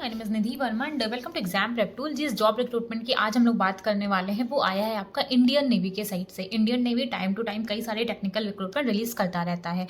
My name is Nidhi Verma and welcome to exam prep tool. जिस job recruitment की आज हम लोग बात करने वाले हैं वो आया है आपका इंडियन नेवी के साइड से। Indian Navy time to time कई सारे टेक्निकल रिक्रूटमेंट रिलीज करता रहता है।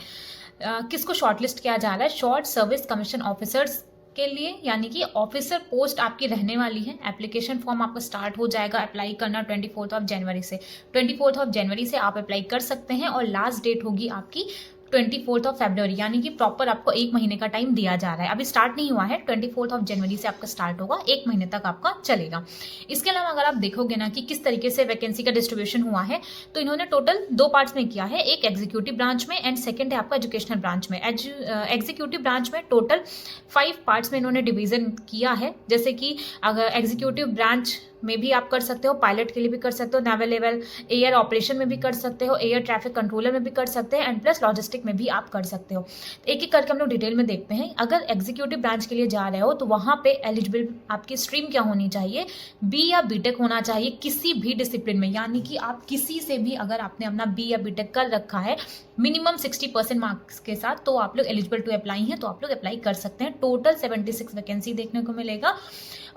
किसको शॉर्टलिस्ट किया जा रहा है? शॉर्ट सर्विस कमीशन ऑफिसर्स के लिए, यानी कि ऑफिसर पोस्ट आपकी रहने वाली है। एप्लीकेशन फॉर्म आपका स्टार्ट हो जाएगा अप्लाई करना 24 जनवरी से। 24 जनवरी से आप अप्लाई कर सकते हैं और लास्ट डेट होगी आपकी 24 फरवरी, यानी कि प्रॉपर आपको 1 महीने का टाइम दिया जा रहा है। अभी स्टार्ट नहीं हुआ है, 24 जनवरी से आपका स्टार्ट होगा, 1 महीने तक आपका चलेगा। इसके अलावा अगर आप देखोगे ना कि किस तरीके से वैकेंसी का डिस्ट्रीब्यूशन हुआ है, तो इन्होंने टोटल 2 पार्ट्स में किया है, एक एग्जीक्यूटिव ब्रांच में एंड सेकंड है आपका एजुकेशनल ब्रांच में। एग्जीक्यूटिव ब्रांच में टोटल 5 पार्ट्स में इन्होंने डिवीजन किया है। जैसे कि अगर एग्जीक्यूटिव ब्रांच में भी आप कर सकते हो, पायलट के लिए भी कर सकते हो, नेवल लेवल एयर ऑपरेशन में भी कर सकते हो, एयर ट्रैफिक कंट्रोलर में भी कर सकते हैं एंड प्लस लॉजिस्टिक में भी आप कर सकते हो। एक एक करके हम लोग डिटेल में देखते हैं। अगर एग्जीक्यूटिव ब्रांच के लिए जा रहे हो तो वहां पे एलिजिबल आपकी स्ट्रीम क्या होनी चाहिए? बी या बीटेक होना चाहिए किसी भी डिसिप्लिन में, यानी कि आप किसी से भी अगर आपने अपना बी या बीटेक कर रखा है मिनिमम 60% मार्क्स के साथ, तो आप लोग एलिजिबल टू अप्लाई हैं, तो आप लोग अप्लाई कर सकते हैं। टोटल 76 वैकेंसी देखने को मिलेगा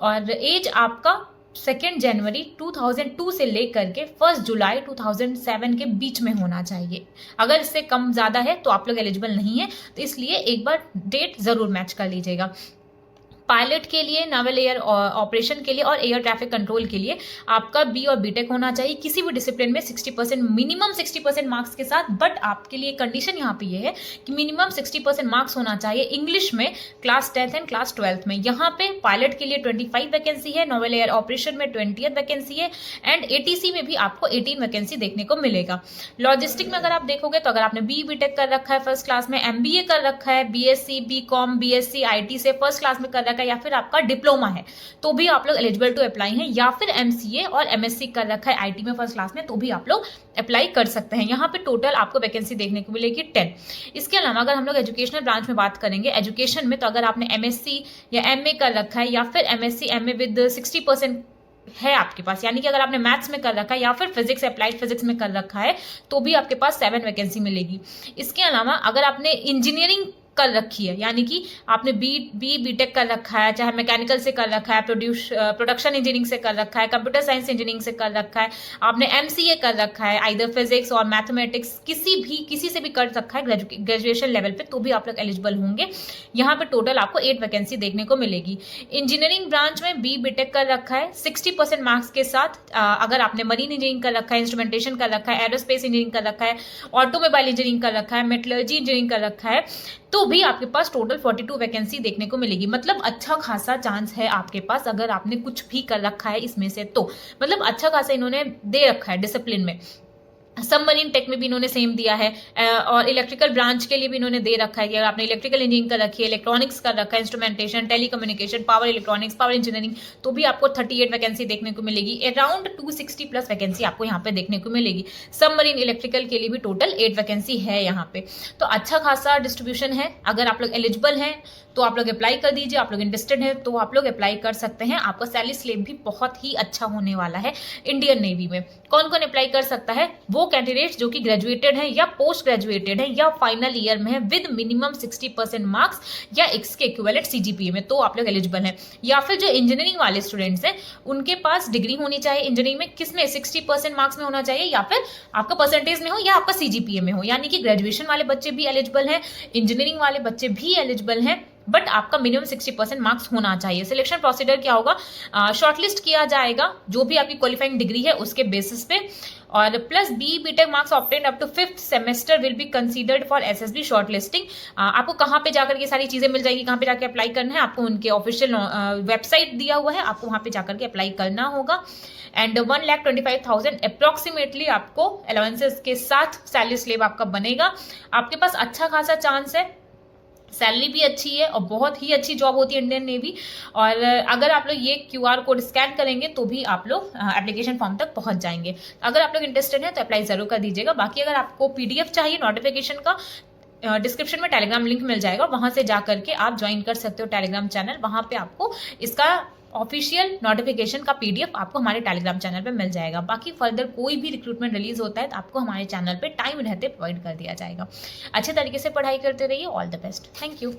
और एज आपका 2 जनवरी 2002 से लेकर के 1 जुलाई 2007 के बीच में होना चाहिए। अगर इससे कम ज्यादा है तो आप लोग एलिजिबल नहीं है, तो इसलिए एक बार डेट जरूर मैच कर लीजिएगा। पायलट के लिए, नावल एयर ऑपरेशन के लिए और एयर ट्रैफिक कंट्रोल के लिए आपका बी और बीटेक होना चाहिए किसी भी डिसिप्लिन में 60%, मिनिमम 60% मार्क्स के साथ। बट आपके लिए कंडीशन यहाँ पे ये है कि मिनिमम 60% मार्क्स होना चाहिए इंग्लिश में class 10th and class 12th में। यहाँ पे पायलट के लिए 25 वैकेंसी है, नावल एयर ऑपरेशन में 20th वैकेंसी है एंड एटीसी में भी आपको 18 वैकेंसी देखने को मिलेगा। लॉजिस्टिक में अगर आप देखोगे तो अगर आपने बी बीटेक कर रखा है फर्स्ट क्लास में, एमबीए कर रखा है, बीएससी, बीकॉम, बीएससी आईटी से फर्स्ट क्लास में कर रखा है, या फिर आपका डिप्लोमा है तो भी आप लोग एलिजिबल टू अप्लाई हैं, या फिर एमसीए और एमएससी कर रखा है आईटी में फर्स्ट क्लास में, तो भी आप लोग अप्लाई कर सकते हैं। यहाँ पे टोटल आपको वैकेंसी देखने को मिलेगी 10। इसके अलावा अगर हम लोग एजुकेशनल ब्रांच में बात करेंगे, एजुकेशन में तो अगर आपने एमएससी या एमए कर रखा है या फिर एमएससी एमए विद 60% है आपके पास, यानी कि अगर आपने मैथ्स में कर रखा है या फिर फिजिक्स अप्लाइड फिजिक्स में कर रखा है, तो भी आपके पास 7 वैकेंसी मिलेगी। इसके अलावा अगर आपने इंजीनियरिंग कर रखी है, यानी कि आपने बीटेक कर रखा है, चाहे मैकेनिकल से कर रखा है, प्रोडक्शन इंजीनियरिंग से कर रखा है, कंप्यूटर साइंस इंजीनियरिंग से कर रखा है, आपने एमसीए कर रखा है, आइदर फिजिक्स और मैथमेटिक्स किसी से भी कर रखा है ग्रेजुएशन लेवल पे, तो भी आप लोग एलिजिबल होंगे। यहाँ पे टोटल आपको 8 वैकेंसी देखने को मिलेगी। इंजीनियरिंग ब्रांच में बी बीटेक कर रखा है 60% मार्क्स के साथ, अगर आपने मरीन इंजीनियरिंग कर रखा है, इंस्ट्रूमेंटेशन कर रखा है, एरोस्पेस इंजीनियरिंग कर रखा है, ऑटोमोबाइल इंजीनियरिंग कर रखा है, मेटलर्जी इंजीनियरिंग कर रखा है, तो भी आपके पास टोटल 42 वैकेंसी देखने को मिलेगी। मतलब अच्छा खासा चांस है आपके पास अगर आपने कुछ भी कर रखा है इसमें से, तो मतलब अच्छा खासा इन्होंने दे रखा है डिसिप्लिन में। सबमरीन टेक में भी इन्होंने सेम दिया है और इलेक्ट्रिकल ब्रांच के लिए भी इन्होंने दे रखा है कि अगर आपने इलेक्ट्रिकल इंजीनियरिंग कर रखी है, इलेक्ट्रॉनिक्स कर रखा है, instrumentation, telecommunication, power electronics, power engineering, तो भी आपको 38 वैकेंसी देखने को मिलेगी। अराउंड 260 प्लस वैकेंसी आपको यहाँ पे देखने को मिलेगी। सबमरीन इलेक्ट्रिकल के लिए भी टोटल 8 वैकेंसी है यहाँ पे, तो अच्छा खासा डिस्ट्रीब्यूशन है। अगर आप लोग एलिजिबल हैं तो आप लोग अप्लाई कर दीजिए, आप लोग इंटरेस्टेड हैं तो आप लोग अप्लाई कर सकते हैं। आपका सैलरी स्लेब भी बहुत ही अच्छा होने वाला है इंडियन नेवी में। कौन कौन अप्लाई कर सकता है? वो कैंडिडेट जो कि ग्रेजुएटेड है या पोस्ट ग्रेजुएटेड है या फाइनल ईयर में है विद मिनिमम 60% मार्क्स या इसके इक्विवेलेंट सीजीपीए में, तो आप लोग एलिजिबल हैं। या फिर जो इंजीनियरिंग वाले स्टूडेंट्स हैं उनके पास डिग्री होनी चाहिए इंजीनियरिंग में, किसमें 60% मार्क्स में होना चाहिए, या फिर आपका परसेंटेज में हो या आपका सीजीपीए में हो, यानी कि ग्रेजुएशन वाले बच्चे भी एलिजिबल हैं, इंजीनियरिंग वाले बच्चे भी एलिजिबल हैं, बट आपका मिनिमम 60% मार्क्स होना चाहिए। सिलेक्शन प्रोसीजर क्या होगा? शॉर्टलिस्ट किया जाएगा जो भी आपकी क्वालिफाइंग डिग्री है उसके बेसिस पे, और plus B BTech marks obtained up to 5th semester will be considered for SSB shortlisting. आपको कहाँ पे जाकर ये सारी चीजें मिल जाएगी, कहाँ पे जाकर अप्लाई करना है, आपको उनके ऑफिशियल वेबसाइट दिया हुआ है, आपको वहां पे जाकर के अप्लाई करना होगा। एंड 1,25,000 अप्रोक्सीमेटली आपको अलाउंसेस के साथ सैलरी स्लेब आपका बनेगा। आपके पास अच्छा खासा चांस है, सैलरी भी अच्छी है और बहुत ही अच्छी जॉब होती है इंडियन नेवी। और अगर आप लोग ये क्यूआर कोड स्कैन करेंगे तो भी आप लोग एप्लीकेशन फॉर्म तक पहुंच जाएंगे। अगर आप लोग इंटरेस्टेड हैं तो अप्लाई जरूर कर दीजिएगा। बाकी अगर आपको पीडीएफ चाहिए नोटिफिकेशन का, डिस्क्रिप्शन में टेलीग्राम लिंक मिल जाएगा, वहां से जाकर के आप ज्वाइन कर सकते हो टेलीग्राम चैनल। वहां पे आपको इसका ऑफिशियल नोटिफिकेशन का पीडीएफ आपको हमारे टेलीग्राम चैनल पे मिल जाएगा। बाकी फर्दर कोई भी रिक्रूटमेंट रिलीज होता है तो आपको हमारे चैनल पे टाइम रहते प्रोवाइड कर दिया जाएगा। अच्छे तरीके से पढ़ाई करते रहिए। All the best. Thank you.